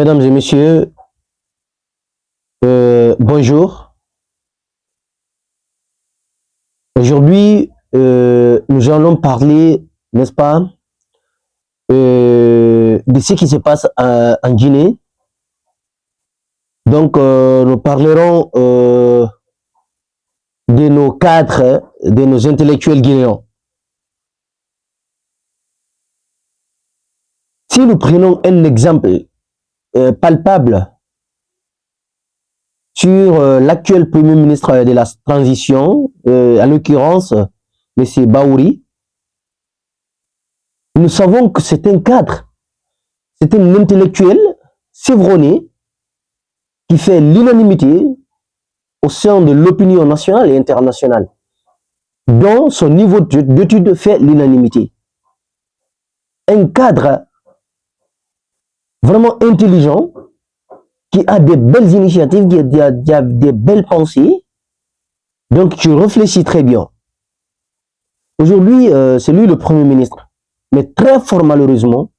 Mesdames et messieurs, bonjour. Aujourd'hui, nous allons parler, n'est-ce pas, de ce qui se passe en Guinée. Donc, nous parlerons de nos cadres, de nos intellectuels guinéens. Si nous prenons un exemple palpable sur l'actuel Premier ministre de la transition, en l'occurrence, M. Baouri, nous savons que c'est un cadre, c'est un intellectuel chevronné qui fait l'unanimité au sein de l'opinion nationale et internationale, dont son niveau d'étude fait l'unanimité. Un cadre vraiment intelligent, qui a des belles initiatives, qui a des belles pensées, donc tu réfléchis très bien. Aujourd'hui, c'est lui le Premier ministre. Mais très fort malheureusement,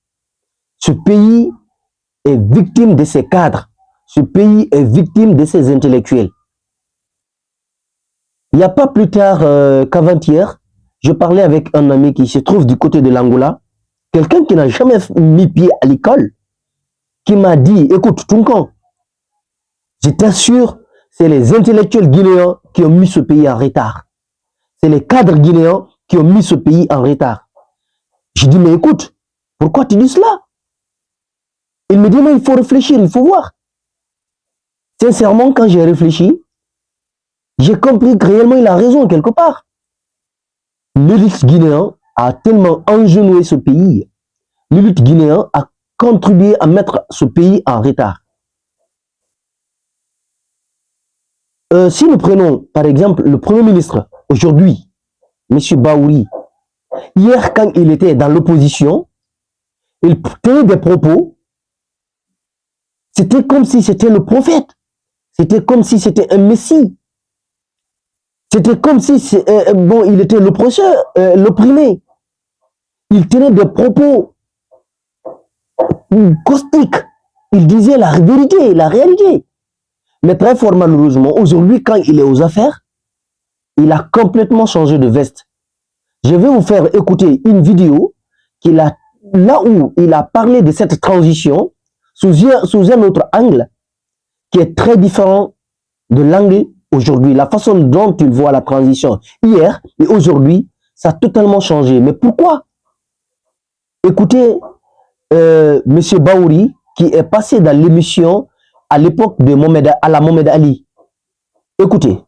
ce pays est victime de ses cadres. Ce pays est victime de ses intellectuels. Il n'y a pas plus tard qu'avant-hier, je parlais avec un ami qui se trouve du côté de l'Angola, quelqu'un qui n'a jamais mis pied à l'école, qui m'a dit, écoute, Tunkan, je t'assure, c'est les intellectuels guinéens qui ont mis ce pays en retard. C'est les cadres guinéens qui ont mis ce pays en retard. Je dis, mais écoute, pourquoi tu dis cela? Il me dit, mais il faut réfléchir, il faut voir. Sincèrement, quand j'ai réfléchi, j'ai compris que réellement il a raison quelque part. L'élite guinéen a tellement engenoué ce pays. L'élite guinéen a contribué à mettre ce pays en retard. Si nous prenons par exemple le Premier ministre aujourd'hui, M. Baouri, hier quand il était dans l'opposition, il tenait des propos, c'était comme si c'était le prophète, c'était comme si c'était un messie, c'était comme si il était l'oppresseur, l'opprimé. Il tenait des propos caustiques, il disait la vérité, la réalité. Mais très fort malheureusement, aujourd'hui, quand il est aux affaires, il a complètement changé de veste. Je vais vous faire écouter une vidéo là où il a parlé de cette transition sous un autre angle qui est très différent de l'angle aujourd'hui. La façon dont il voit la transition hier et aujourd'hui, ça a totalement changé. Mais pourquoi? Écoutez, M. Baouri, qui est passé dans l'émission à l'époque de Mohamed Ali. Écoutez.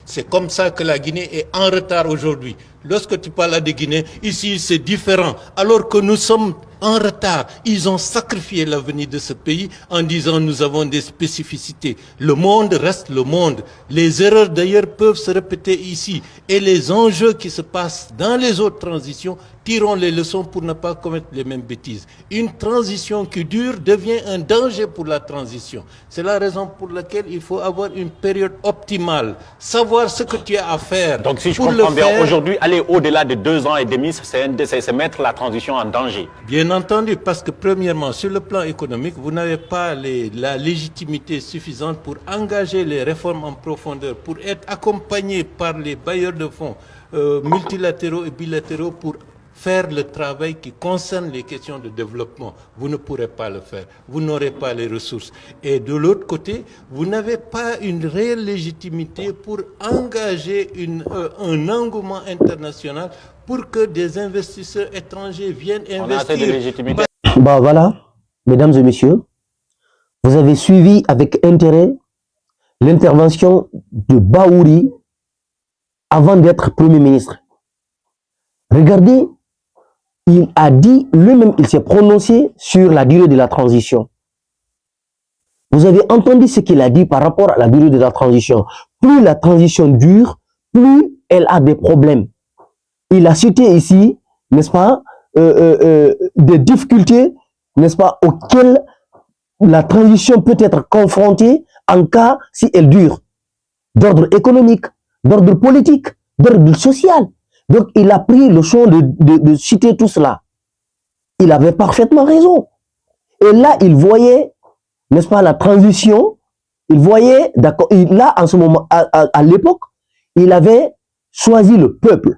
C'est comme ça que la Guinée est en retard aujourd'hui. Lorsque tu parles de Guinée, ici c'est différent. Alors que nous sommes en retard. Ils ont sacrifié l'avenir de ce pays en disant nous avons des spécificités. Le monde reste le monde. Les erreurs d'ailleurs peuvent se répéter ici. Et les enjeux qui se passent dans les autres transitions, tirons les leçons pour ne pas commettre les mêmes bêtises. Une transition qui dure devient un danger pour la transition. C'est la raison pour laquelle il faut avoir une période optimale. Savoir ce que tu as à faire. Donc si je comprends bien, aujourd'hui, aller au-delà de 2 ans et demi, c'est mettre la transition en danger. Bien entendu, parce que premièrement, sur le plan économique, vous n'avez pas la légitimité suffisante pour engager les réformes en profondeur, pour être accompagné par les bailleurs de fonds multilatéraux et bilatéraux pour faire le travail qui concerne les questions de développement. Vous ne pourrez pas le faire. Vous n'aurez pas les ressources. Et de l'autre côté, vous n'avez pas une réelle légitimité pour engager un engouement international pour que des investisseurs étrangers viennent investir. On a assez de légitimité. Bah voilà, mesdames et messieurs, vous avez suivi avec intérêt l'intervention de Baouri avant d'être Premier ministre. Regardez, il a dit lui-même, il s'est prononcé sur la durée de la transition. Vous avez entendu ce qu'il a dit par rapport à la durée de la transition. Plus la transition dure, plus elle a des problèmes. Il a cité ici, n'est-ce pas, des difficultés, n'est-ce pas, auxquelles la transition peut être confrontée en cas si elle dure. D'ordre économique, d'ordre politique, d'ordre social. Donc, il a pris le soin de citer tout cela. Il avait parfaitement raison. Et là, il voyait, n'est-ce pas, la transition. Il voyait, d'accord, là, en ce moment, à l'époque, il avait choisi le peuple.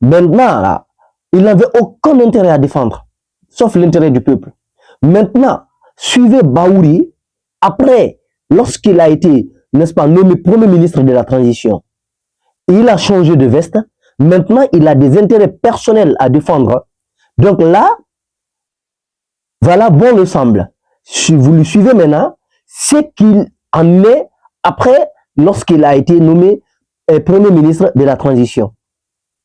Maintenant, là, il n'avait aucun intérêt à défendre, sauf l'intérêt du peuple. Maintenant, suivez Baouri, après, lorsqu'il a été, n'est-ce pas, nommé Premier ministre de la transition, il a changé de veste. Maintenant, il a des intérêts personnels à défendre. Donc là, voilà, bon le semble. Si vous le suivez maintenant, c'est qu'il en est après, lorsqu'il a été nommé Premier ministre de la transition.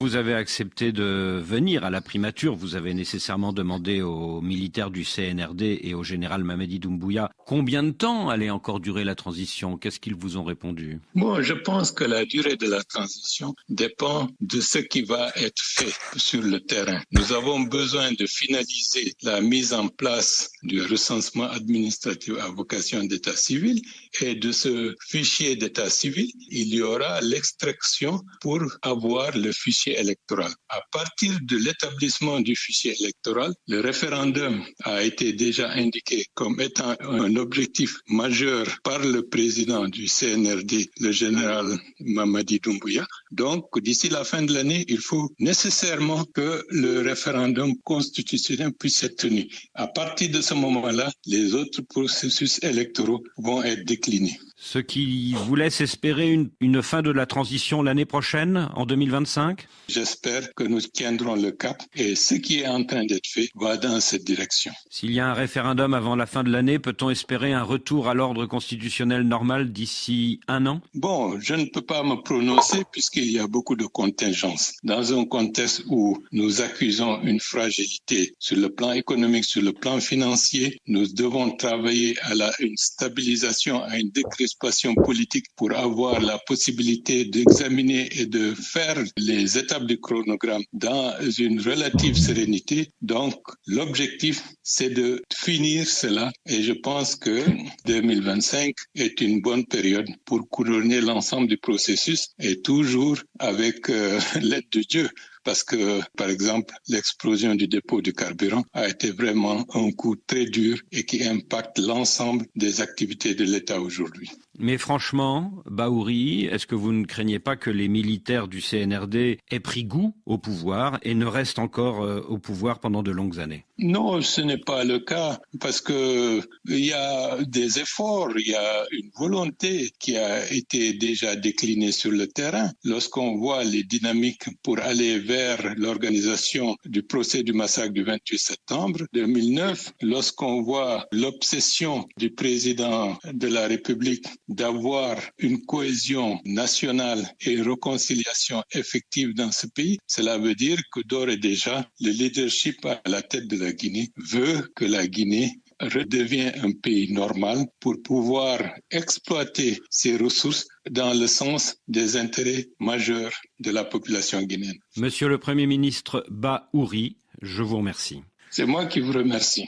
Vous avez accepté de venir à la primature. Vous avez nécessairement demandé aux militaires du CNRD et au général Mamadi Doumbouya combien de temps allait encore durer la transition. Qu'est-ce qu'ils vous ont répondu? Bon, je pense que la durée de la transition dépend de ce qui va être fait sur le terrain. Nous avons besoin de finaliser la mise en place du recensement administratif à vocation d'état civil, et de ce fichier d'état civil, il y aura l'extraction pour avoir le fichier électoral. À partir de l'établissement du fichier électoral, le référendum a été déjà indiqué comme étant un objectif majeur par le président du CNRD, le général Mamadi Doumbouya. Donc, d'ici la fin de l'année, il faut nécessairement que le référendum constitutionnel puisse être tenu. À partir de ce moment-là, les autres processus électoraux vont être déclinés. Ce qui vous laisse espérer une fin de la transition l'année prochaine, en 2025? J'espère que nous tiendrons le cap, et ce qui est en train d'être fait va dans cette direction. S'il y a un référendum avant la fin de l'année, peut-on espérer un retour à l'ordre constitutionnel normal d'ici un an? Bon, je ne peux pas me prononcer puisqu'il y a beaucoup de contingences. Dans un contexte où nous accusons une fragilité sur le plan économique, sur le plan financier, nous devons travailler à une stabilisation, à une décrispation politique pour avoir la possibilité d'examiner et de faire les étapes du chronogramme dans une relative sérénité. Donc, l'objectif, c'est de finir cela, et je pense que 2025 est une bonne période pour couronner l'ensemble du processus, et toujours avec l'aide de Dieu. Parce que, par exemple, l'explosion du dépôt de carburant a été vraiment un coup très dur et qui impacte l'ensemble des activités de l'État aujourd'hui. Mais franchement, Baouri, est-ce que vous ne craignez pas que les militaires du CNRD aient pris goût au pouvoir et ne restent encore au pouvoir pendant de longues années? Non, ce n'est pas le cas, parce que il y a des efforts, il y a une volonté qui a été déjà déclinée sur le terrain. Lorsqu'on voit les dynamiques pour aller vers l'organisation du procès du massacre du 28 septembre 2009, lorsqu'on voit l'obsession du président de la République d'avoir une cohésion nationale et une réconciliation effective dans ce pays, cela veut dire que d'ores et déjà, le leadership à la tête de la Guinée veut que la Guinée redevienne un pays normal pour pouvoir exploiter ses ressources dans le sens des intérêts majeurs de la population guinéenne. Monsieur le Premier ministre Baouri, je vous remercie. C'est moi qui vous remercie.